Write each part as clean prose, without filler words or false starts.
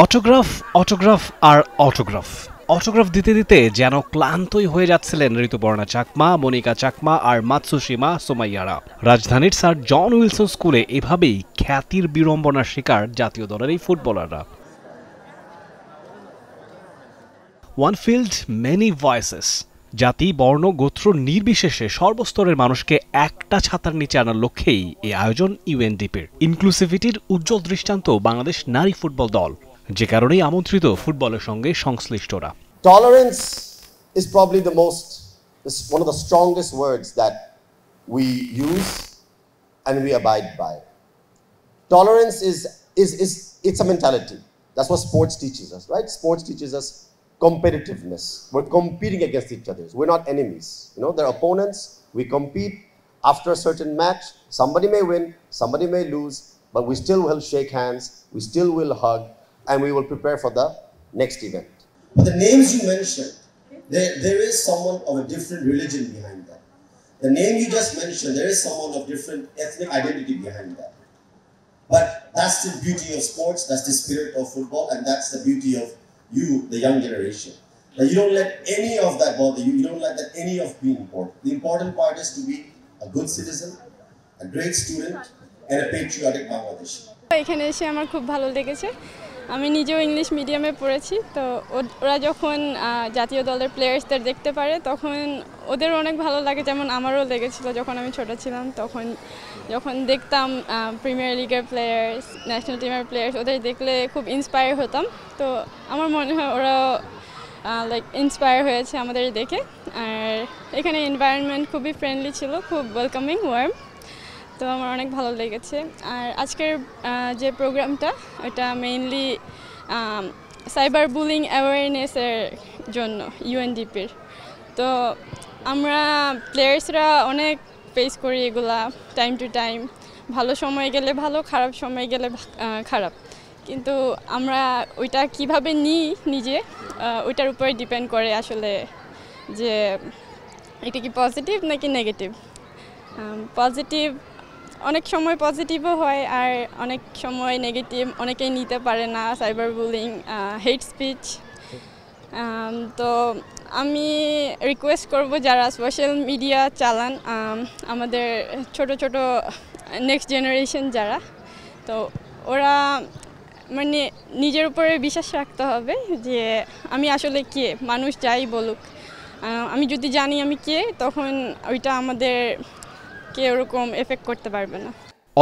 Autograph autograph আর autograph autograph দিতে দিতে যেন ক্লান্তই হয়ে যাচ্ছিলেন ঋতুপর্ণা চাকমা, মনিকা চাকমা আর মাতসুশিমা সোমাইয়ারা। রাজধানীর স্যার জন উইলসন স্কুলে এভাবেই খ্যাতির বিড়ম্বনার শিকার জাতীয় দলের এই ফুটবলাররা। ওয়ান ফিল্ড মেনি ভয়েসেস, জাতি বর্ণ গোত্র নির্বিশেষে সর্বস্তরের মানুষকে একটা ছাতার নিচে আনার লক্ষ্যেই এই আয়োজন ইউএনডিপির। ইনক্লুসিভিটির উজ্জ্বল দৃষ্টান্ত বাংলাদেশ নারী ফুটবল দল, যে কারণেই আমন্ত্রিত ফুটবলের সঙ্গে সংশ্লিষ্টরা। Tolerance is probably one of the strongest words that we use and we abide by. Tolerance is it's a mentality. That's what sports teaches us, right? Sports teaches us competitiveness. We're competing against each other. We're not enemies. They're opponents. We compete. After a certain match, somebody may win, somebody may lose, but we still will shake hands, we still will hug, and we will prepare for the next event. But the names you mentioned, there is someone of a different religion behind that. The name you just mentioned, there is someone of different ethnic identity behind that. But that's the beauty of sports, that's the spirit of football, and that's the beauty of you, the young generation. That you don't let any of that bother you, you don't let that any of being important. The important part is to be a good citizen, a great student, and a patriotic Bangladeshi. এখানে এসে আমার খুব ভালো লেগেছে। আমি নিজেও English মিডিয়ামে পড়েছি, তো ওরা যখন জাতীয় দলের প্লেয়ার্সদের দেখতে পারে তখন ওদের অনেক ভালো লাগে, যেমন আমারও লেগেছিল যখন আমি ছোট ছিলাম। তখন যখন দেখতাম প্রিমিয়ার লিগের প্লেয়ার্স, ন্যাশনাল টিমের প্লেয়ার্স, ওদের দেখলে খুব ইন্সপায়ার হতাম। তো আমার মনে হয় ওরা ইন্সপায়ার হয়েছে আমাদের দেখে। আর এখানে এনভায়রনমেন্ট খুবই ফ্রেন্ডলি ছিল, খুব ওয়েলকামিং, ওয়ার্ম। তো আমার অনেক ভালো লেগেছে। আর আজকের যে প্রোগ্রামটা, এটা মেইনলি সাইবার বুলিং অ্যাওয়ারনেসের জন্য ইউএনডিপির। তো আমরা প্লেয়ার্সরা অনেক ফেস করি এগুলা টাইম টু টাইম, ভালো সময় গেলে ভালো, খারাপ সময় গেলে খারাপ। কিন্তু আমরা ওইটা কিভাবে নিই নিজে, ওইটার উপরে ডিপেন্ড করে আসলে যে এটা কি পজিটিভ নাকি নেগেটিভ। পজিটিভ অনেক সময় পজিটিভও হয়, আর অনেক সময় নেগেটিভ, অনেকেই নিতে পারে না, সাইবার বুলিং, হেট স্পিচ। তো আমি রিকোয়েস্ট করব যারা সোশ্যাল মিডিয়া চালান, আমাদের ছোট ছোট নেক্সট জেনারেশন যারা, তো ওরা মানে নিজের উপরে বিশ্বাস রাখতে হবে যে আমি আসলে কে, মানুষ যাই বলুক, আমি যদি জানি আমি কে, তখন ওইটা আমাদের ওরকম এফেক্ট করতে পারবে না।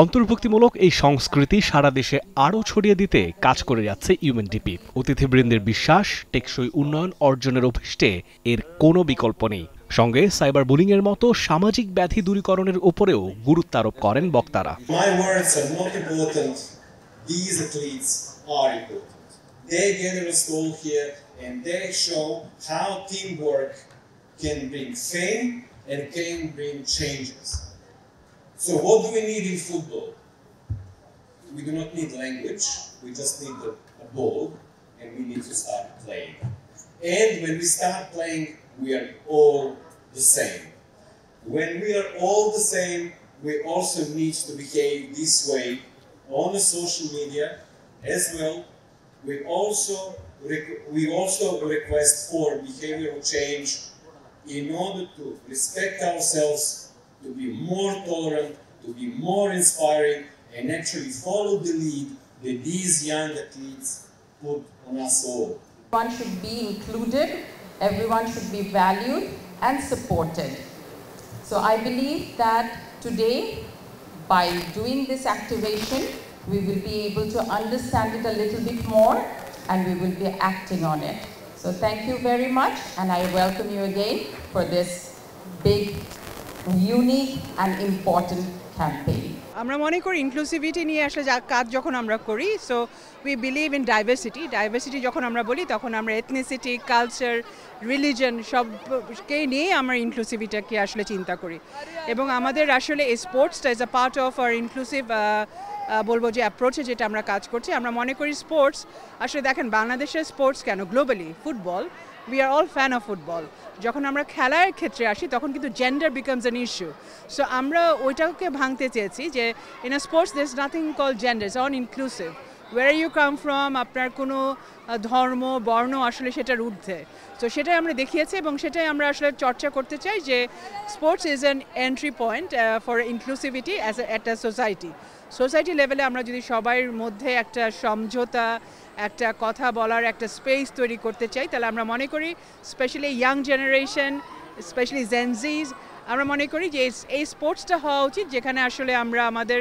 অন্তর্ভুক্তিমূলক এই সংস্কৃতি সারা দেশে আরও ছড়িয়ে দিতে কাজ করে যাচ্ছে ইউএনডিপি। অতিথিবৃন্দের বিশ্বাস, টেকসই উন্নয়ন অর্জনের অভিষ্টে এর কোনো বিকল্প নেই। সঙ্গে সাইবার বুলিং এর মতো সামাজিক ব্যাধি দূরীকরণের উপরেও গুরুত্ব আরোপ করেন বক্তারা। My words are not important. These athletes are important. They gather us all here and they show how teamwork can bring fame and can bring changes. So what do we need in football? We do not need language, we just need a ball, and we need to start playing. And when we start playing, we are all the same. When we are all the same, we also need to behave this way on the social media as well. We also request for behavioral change in order to respect ourselves, to be more tolerant, to be more inspiring, and actually follow the lead that these young athletes put on us all. Everyone should be included, everyone should be valued and supported. So I believe that today, by doing this activation, we will be able to understand it a little bit more and we will be acting on it. So thank you very much, and I welcome you again for this big, unique and important campaign. আমরা মনে করি inclusivity নিয়ে আসলে কাজ যখন আমরা করি, so we believe in diversity যখন আমরা বলি তখন আমরা এথনিসিটি, কালচার, রিলিজন সবকেই নিয়ে আমরা ইনক্লুসিভিটিকে আসলে চিন্তা করি। এবং আমাদের আসলে এই স্পোর্টসটা is a part of our inclusive বলবো যে অ্যাপ্রোচে যেটা আমরা কাজ করছি। আমরা মনে করি স্পোর্টস আসলে দেখেন বাংলাদেশের স্পোর্টস কেন, globally football, we are all fan of football. যখন আমরা খেলার ক্ষেত্রে আসি তখন কিন্তু gender becomes an issue. So আমরা ওইটাকে ভাঙতে চেয়েছি যে in a sports there is nothing call gender, it's all inclusive. where you come from, আপনার কোনো ধর্ম বর্ণ আসলে সেটার ঊর্ধ্বে। তো সেটাই আমরা দেখিয়েছি এবং সেটাই আমরা আসলে চর্চা করতে চাই যে sports is an entry point for inclusivity as একটা সোসাইটি লেভেলে আমরা যদি সবার মধ্যে একটা সমঝোতা, একটা কথা বলার একটা স্পেস তৈরি করতে চাই, তাহলে আমরা মনে করি স্পেশালি ইয়াং জেনারেশন, স্পেশালি জেনজিজ, আমরা মনে করি যে এই স্পোর্টসটা হওয়া উচিত যেখানে আসলে আমরা আমাদের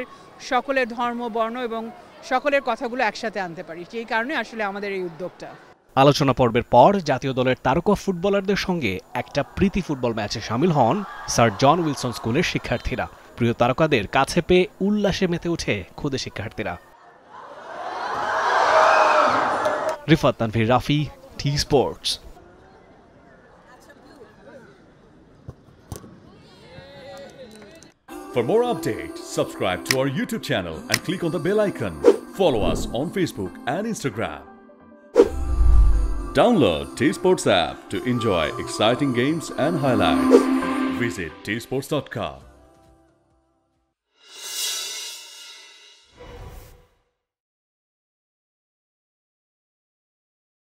সকলের ধর্ম বর্ণ এবং সকলের কথাগুলো একসাথে আনতে পারি। সেই কারণে আসলে আমাদের এই উদ্যোগটা। আলোচনা পর্বের পর জাতীয় দলের তারকা ফুটবলারদের সঙ্গে একটা প্রীতি ফুটবল ম্যাচে শামিল হন স্যার জন উইলসন স্কুলের শিক্ষার্থীরা। প্রিয় তারকাদের কাছে পেয়ে উল্লাসে মেতে ওঠে খুদে শিক্ষার্থীরা। Rifat Tanvir Rafi, T Sports. For more updates, subscribe to our YouTube channel and click on the bell icon. Follow us on Facebook and Instagram. Download T Sports app to enjoy exciting games and highlights. Visit tsports.com.